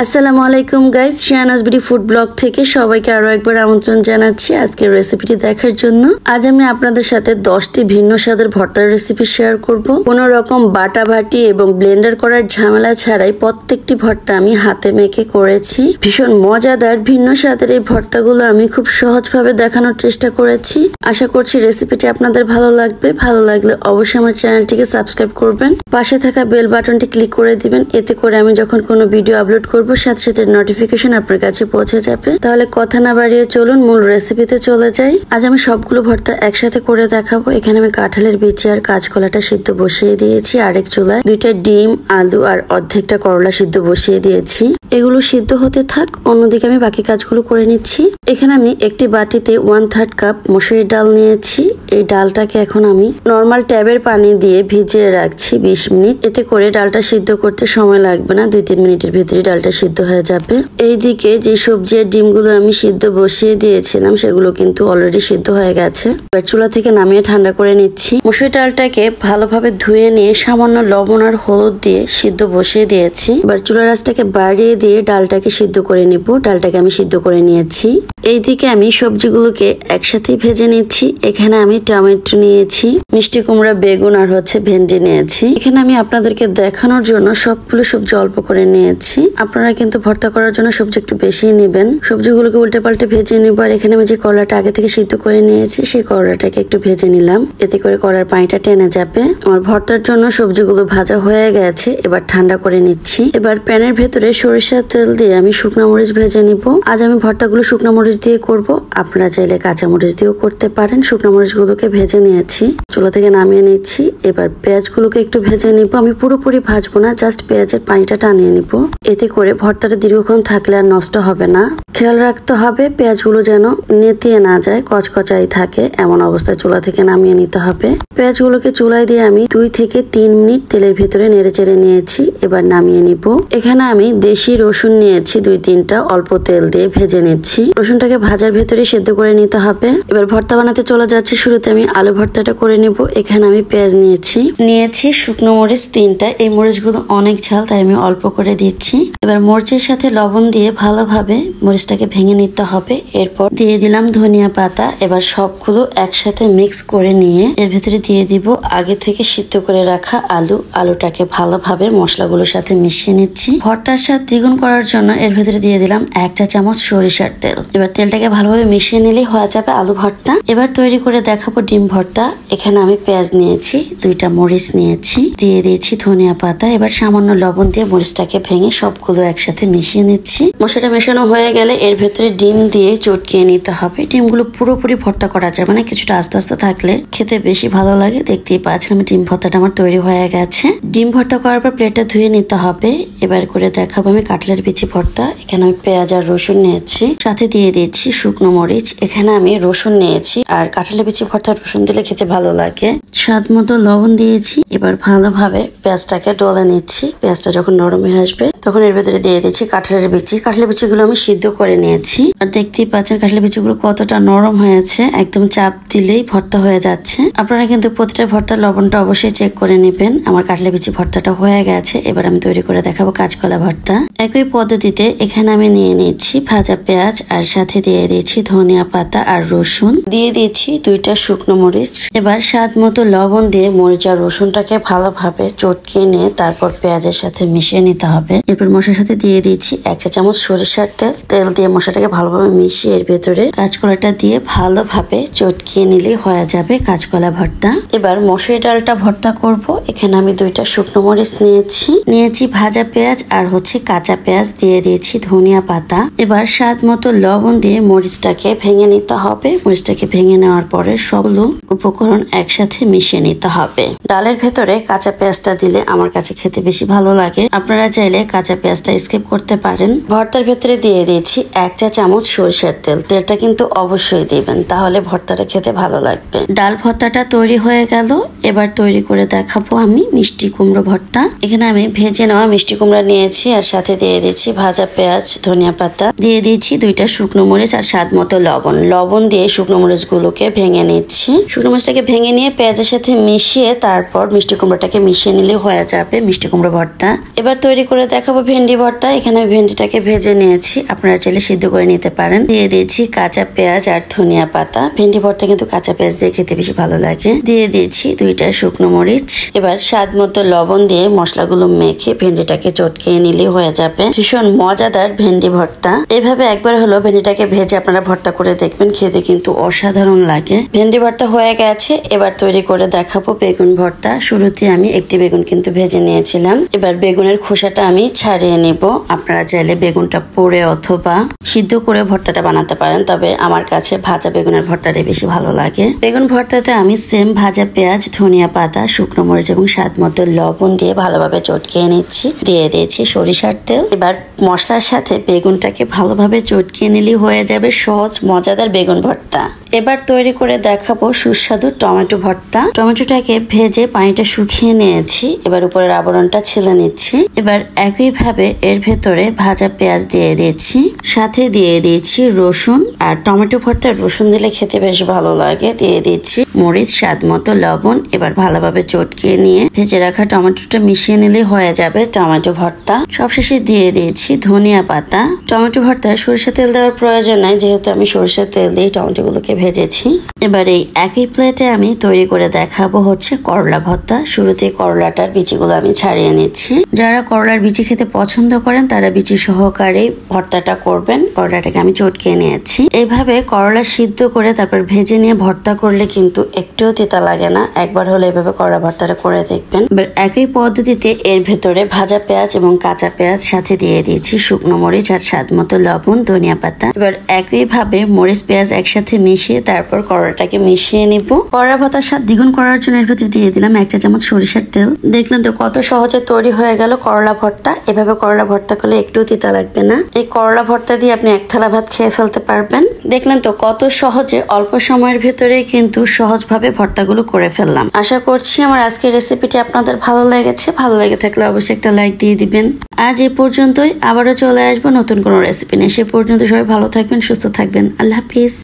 আসসালামু আলাইকুম guys, Shahnaz BD food blog থেকে সবাইকে আরো একবার আমন্ত্রণ জানাচ্ছি আজকের রেসিপিটি দেখার জন্য। আজ আমি আপনাদের সাথে 10টি ভিন্ন স্বাদের ভর্তার রেসিপি শেয়ার করব। কোনো রকম বাটাবাটি এবং ব্লেন্ডার করার ঝামেলা ছাড়াই প্রত্যেকটি ভর্তা আমি হাতে মেখে করেছি। ভীষণ মজাদার ভিন্ন স্বাদের এই ভর্তাগুলো আমি খুব সহজভাবে দেখানোর চেষ্টা করেছি। আশা করছি রেসিপিটি আপনাদের ভালো লাগবে। ভালো লাগলে অবশ্যই আমার চ্যানেলটিকে সাবস্ক্রাইব করবেন, পাশে থাকা বেল বাটনটি ক্লিক করে দিবেন। এতে করে আমি যখন কোনো ভিডিও আপলোড করব সাথে সাথে নোটিফিকেশন আপনার কাছে পৌঁছে যাবে। তাহলে কথা না বাড়িয়ে চলুন মূল রেসিপিতে চলে যাই। আজ আমি সবগুলো ভর্তা একসাথে করে দেখাবো। এখানে আমি কাঁঠালের বিচি আর কাঁচকলাটা সিদ্ধ বসিয়ে দিয়েছি। আরেক চুলায় 2টা ডিম, আলু আর অর্ধেকটা করলা সিদ্ধ বসিয়ে দিয়েছি। এগুলো সিদ্ধ হতে থাক, অন্যদিকে আমি বাকি কাজগুলো করে নিচ্ছি। এখানে আমি একটি বাটিতে 1/3 কাপ মসুরির ডাল নিয়েছি। এই ডালটাকে এখন আমি নর্মাল ট্যাবের পানি দিয়ে ভিজিয়ে রাখছি 20 মিনিট। এতে করে ডালটা সিদ্ধ করতে সময় লাগবে না, 2-3 মিনিটের ভিতরে ডালটা সিদ্ধ হয়ে যাবে। এইদিকে যে সবজি আর ডিমগুলো আমি সিদ্ধ বসিয়ে দিয়েছিলাম সেগুলো কিন্তু অলরেডি সিদ্ধ হয়ে গেছে। এবার চুলা থেকে নামিয়ে ঠান্ডা করে নিচ্ছি। মসুর ডালটাকে ভালোভাবে ধুয়ে নিয়ে সামান্য লবণ আর হলুদ দিয়ে সিদ্ধ বসিয়ে দিয়েছি। এবার চুলার আঁচটাকে বাড়িয়ে দিয়ে ডালটাকে সিদ্ধ করে নিব। ডালটাকে আমি সিদ্ধ করে নিয়েছি। এইদিকে আমি সবজিগুলোকে একসাথে ভেজে নিচ্ছি। এখানে আমি টমেটো নিয়েছি, মিষ্টি কুমড়া, বেগুন আর ভেন্ডি নিয়েছি। এখানে আমি আপনাদেরকে দেখানোর জন্য সবগুলো সবজি অল্প করে নিয়েছি। আপনারা কিন্তু ভর্তা করার জন্য সবজি একটু বেশি নেবেন। সবজিগুলোকে উল্টে পাল্টে ভেজে নিব। আর এখানে আমি যে করলাটা আগে থেকে সিদ্ধ করে নিয়েছি সেই করলাটাকে একটু ভেজে নিলাম। এতে করে কলার পানিটা টেনে যাবে। আমার ভর্তার জন্য সবজিগুলো ভাজা হয়ে গেছে। এবার ঠান্ডা করে নিচ্ছি। এবার প্যানের ভেতরে সরিষার তেল দিয়ে আমি শুকনো মরিচ ভেজে নিব। আজ আমি ভর্তাগুলো শুকনো মরিচ দিয়ে করব। আপনারা চাইলে কাঁচা মরিচ দিয়েও করতে পারেন। শুকনো মরিচগুলোকে ভেজে নিয়েছি, চুলা থেকে নামিয়ে নিচ্ছি। এবার পেঁয়াজগুলোকে একটু ভেজে নিব। আমি পুরোপুরি ভাজবো না, জাস্ট পেঁয়াজের পানিটা টানিয়ে নিব। এতে করে ভর্তাটা দীর্ঘক্ষণ থাকলে আর নষ্ট হবে না। খেয়াল রাখতে হবে পেঁয়াজগুলো যেন নেতিয়ে না যায়, কচকচাই থাকে। এমন অবস্থায় চুলা থেকে নামিয়ে নিতে হবে। পেঁয়াজগুলোকে চুলায় দিয়ে আমি 2 থেকে 3 মিনিট তেলের ভিতরে নেড়ে চেড়ে নিয়েছি। এবার নামিয়ে নিব। এখানে আমি দেশি রসুন নিয়েছি 2-3টা, অল্প তেল দিয়ে ভেজে নিচ্ছি। রসুনটাকে ভাজার ভেতরে সেদ্ধ করে নিতে হবে। এবার ভর্তা বানাতে চলে যাচ্ছি। শুরুতে আমি আলু ভর্তাটা করে নিব। এখানে আমি পেঁয়াজ নিয়েছি শুকনো মরিচ 3টা। এই মরিচগুলো অনেক ঝাল, তাই আমি অল্প করে দিচ্ছি। এবার মরিচের সাথে লবণ দিয়ে ভালোভাবে মরিচটাকে ভেঙে নিতে হবে। এরপর দিয়ে দিলাম ধনিয়া পাতা। এবার সবগুলো একসাথে মিক্স করে নিয়ে এর ভেতরে দিয়ে দিব আগে থেকে সিদ্ধ করে রাখা আলুটাকে ভালোভাবে মশলাগুলোর সাথে মিশিয়ে নিচ্ছি। ভর্তার স্বাদ দ্বিগুণ করার জন্য এর ভেতরে দিয়ে দিলাম 1 চা চামচ সরিষার তেল। এবার তেলটাকে ভালোভাবে মিশিয়ে নিলেই হয়ে যাবে আলু ভর্তা। এবার তৈরি করে দেখাবো ডিম ভর্তা। এখানে আমি পেঁয়াজ নিয়েছি, 2টা মরিচ নিয়েছি, দিয়ে দিয়েছি ধনিয়া পাতা। এবার সামান্য লবণ দিয়ে মরিচটাকে ভেঙে সবগুলো একসাথে মিশিয়ে নিচ্ছি। মশলাটা মেশানো হয়ে গেলে এর ভেতরে ডিম দিয়ে চটকিয়ে নিতে হবে। ডিমগুলো পুরোপুরি ভর্তা করা যাবে না, কিছুটা আস্তে আস্তে থাকলে খেতে বেশি ভালো লাগে। দেখতেই পাচ্ছেন আমি ডিম ভর্তাটা আমার তৈরি হয়ে গেছে। ডিম ভর্তা করার পর প্লেটটা ধুয়ে নিতে হবে। এবার করে দেখাবো আমি কাঁঠালের বিচি ভর্তা। এখানে আমি পেঁয়াজ আর রসুন নিয়েছি, সাথে দিয়ে দিচ্ছি শুকনো মরিচ। এখানে আমি রসুন নিয়েছি, আর কাঁঠালের বিচি ভর্তা রসুন দিলে খেতে ভালো লাগে। স্বাদ মতো লবণ দিয়েছি। এবার ভালোভাবে পেঁয়াজটাকে ডলে নিচ্ছি। পেঁয়াজটা যখন নরম হয়ে আসবে তখন এর ভেতরে দিয়ে দিচ্ছি কাঁঠালের বিচি। কাঁঠালের বিচিগুলো আমি সিদ্ধ করে নিয়েছি। আর দেখতেই পাচ্ছেন কাঁঠালের বিচিগুলো কতটা নরম হয়েছে, একদম চাপ দিলেই ভর্তা হয়ে যাচ্ছে। আপনারা কিন্তু প্রতিটা ভর্তার লবণটা অবশ্যই চেক করে নেবেন। আমার কাঁঠালের বিচি ভর্তাটা হয়ে গেছে। এবার আমি তৈরি করে দেখাবো কাঁচকলা ভর্তা। একই পদ্ধতিতে এখানে আমি নিয়ে নিচ্ছি ভাজা পেঁয়াজ, আর সাথে দিয়ে দিয়েছি ধনিয়া পাতা আর রসুন, দিয়ে দিচ্ছি 2টা শুকনো মরিচ। এবার স্বাদ মতো লবণ দিয়ে মরিচ আর রসুনটাকে ভালোভাবে চটকিয়ে নিয়ে তারপর পেঁয়াজের সাথে মিশিয়ে নিতে হবে। এরপর মশলার সাথে দিয়ে দিচ্ছি 1 চা চামচ সরিষার তেল। তেল দিয়ে মশলাটাকে ভালোভাবে মিশিয়ে এর ভেতরে কাঁচকলাটা দিয়ে ভালোভাবে চটকিয়ে নিলে হয়ে যাবে কাঁচকলা ভর্তা। এবার মসুর ডালটা ভর্তা করব। এখানে আমি 2টা শুকনো মরিচ নিয়েছি ভাজা পেঁয়াজ আর কাঁচা পেঁয়াজ, দিয়ে দিয়েছি ধনিয়া পাতা। এবার স্বাদ মতো লবণ দিয়ে মরিচটাকে ভেঙে নিতে হবে। মরিচটাকে ভেঙে নেওয়ার পরে সবগুলো উপকরণ একসাথে মিশিয়ে নিতে হবে। ডালের ভেতরে কাঁচা পেঁয়াজটা দিলে আমার কাছে খেতে বেশি ভালো লাগে। আপনারা চাইলে কাঁচা পেঁয়াজটা স্কিপ করতে পারেন। ভর্তার ভেতরে দিয়ে দিয়েছি 1 চা চামচ সরিষার তেল। তেলটা কিন্তু অবশ্যই দিবেন, তাহলে ভর্তাটা খেতে ভালো লাগবে। ডাল ভর্তাটা তৈরি হয়ে গেল। এবার তৈরি করে দেখাবো আমি মিষ্টি কুমড়ো ভর্তা। এখানে আমি ভেজে নেওয়া মিষ্টি কুমড়া নিয়েছি, আর সাথে দিয়ে দিচ্ছি ভাজা পেঁয়াজ, ধনিয়া পাতা, দিয়ে দিচ্ছি 2টা শুকনো মরিচ আর স্বাদ মতো লবণ দিয়ে শুকনো মরিচ গুলোকে ভেঙে নিচ্ছি। শুকনো মরিচটাকে ভেঙে নিয়ে পেঁয়াজের সাথে মিশিয়ে তারপর মিষ্টি কুমড়োটাকে মিশিয়ে নিলে হয়ে যাবে মিষ্টি কুমড়ো ভর্তা। এবার তৈরি করে দেখাবো ভেন্ডি ভর্তা। এখানে ভেন্ডিটাকে ভেজে নিয়েছি, আপনারা চাইলে সিদ্ধ করে নিতে পারেন। দিয়ে দিয়েছি কাঁচা পেঁয়াজ আর ধনিয়া পাতা। ভেন্ডি ভর্তা কিন্তু কাঁচা পেঁয়াজ দিয়ে খেতে বেশি ভালো লাগে। দিয়ে দিয়েছি 2টা শুকনো মরিচ। এবার স্বাদ মতো লবণ দিয়ে মশলাগুলো মেখে ভেন্ডিটাকে চটকিয়ে নিলে হয়ে যাবে ভীষণ মজাদার ভেন্ডি ভর্তা। এভাবে একবার হলো ভেন্ডিটাকে ভেজে আপনারা ভর্তা করে দেখবেন, খেতে কিন্তু অসাধারণ লাগে। ভেন্ডি ভর্তা হয়ে গেছে। এবার তৈরি করে দেখাবো বেগুন ভর্তা। শুরুতে আমি একটি বেগুন কিন্তু ভেজে নিয়েছিলাম। এবার বেগুনের খোসাটা আমি ছাড়িয়ে নিব। আপনারা চাইলে বেগুনটা পোড়ে অথবা সিদ্ধ করে ভর্তাটা বানাতে পারেন, তবে আমার কাছে ভাজা বেগুনের ভর্তাটাই বেশি ভালো লাগে। বেগুন ভর্তাতে আমি সেম ভাজা পেঁয়াজ, ধনিয়া পাতা, শুকনো মরিচ এবং স্বাদ মতো লবণ দিয়ে ভালোভাবে চটকিয়ে নিচ্ছি। দিয়ে দিয়েছি সরিষার তেল। এবার মশলার সাথে বেগুনটাকে ভালোভাবে চটকিয়ে নিলে হয়ে যাবে সহজ মজাদার বেগুন ভর্তা। এবার তৈরি করে দেখাবো সুস্বাদু টমেটো ভর্তা। টমেটোটাকে ভেজে পানিটা শুকিয়ে নিয়েছি। এবার উপরের আবরণটা ছেলে নিচ্ছি। এবার একইভাবে এর ভেতরে ভাজা পেঁয়াজ দিয়ে দিয়েছি, সাথে দিয়ে দিয়েছি রসুন। আর টমেটো ভর্তা রসুন দিলে খেতে বেশ ভালো লাগে। দিয়ে দিচ্ছি মরিচ, স্বাদ মতো লবণ। এবার ভালোভাবে চটকিয়ে নিয়ে ভেজে রাখা টমেটোটা মিশিয়ে নিলে হয়ে যাবে টমেটো ভর্তা। সবশেষে দিয়ে দিয়েছি ধনিয়া পাতা। টমেটো ভর্তায় সরিষা তেল দেওয়ার প্রয়োজন নাই, যেহেতু আমি সরিষার তেল দিয়ে টমেটো গুলোকে ভেজেছি। এবার এই একই প্লেটে আমি তৈরি করে দেখাবো হচ্ছে করলা ভর্তা। শুরুতে করলাটার বিচিগুলো আমি ছাড়িয়ে নিচ্ছি। যারা করলার বিচি খেতে পছন্দ করেন তারা বিচি সহকারে ভর্তাটা করবেন। করলাটাকে আমি চটকিয়ে নিয়েছি। এইভাবে করলা সিদ্ধ করে তারপর ভেজে নিয়ে ভর্তা করলে কিন্তু একটুও তেতা লাগে না। একবার হলে এভাবে করলা ভর্তাটা করে দেখবেন। এবার একই পদ্ধতিতে এর ভেতরে ভাজা পেঁয়াজ এবং কাঁচা পেঁয়াজ, সাথে দিয়ে দিয়েছি শুকনো মরিচ আর স্বাদ মতো লবণ, ধনিয়া পাতা। এবার একইভাবে মরিচ পেঁয়াজ একসাথে মিশিয়ে তারপর করলাটাকে মিশিয়ে নিব। করলা ভর্তার স্বাদ দ্বিগুণ করার জন্য এর ভেতরে দিয়ে দিলাম 1 চা চামচ সরিষার তেল। দেখলেন তো কত সহজে তৈরি হয়ে গেল করলা ভর্তা। এভাবে করলা ভর্তা করলে একটু তিতা লাগবে না। এই করলা ভর্তা দিয়ে আপনি 1 থালা ভাত খেয়ে ফেলতে পারবেন। দেখলেন তো কত সহজে অল্প সময়ের ভেতরে কিন্তু সহজভাবে ভর্তাগুলো করে ফেললাম। আশা করছি আমার আজকের রেসিপিটি আপনাদের ভালো লেগেছে। ভালো লেগে থাকলে অবশ্যই একটা লাইক দিয়ে দিবেন। আজ এই পর্যন্তই, আবারও চলে আসবো নতুন কোনো রেসিপি নিয়ে। সে পর্যন্ত সবাই ভালো থাকবেন, সুস্থ থাকবেন। আল্লাহ হাফিজ।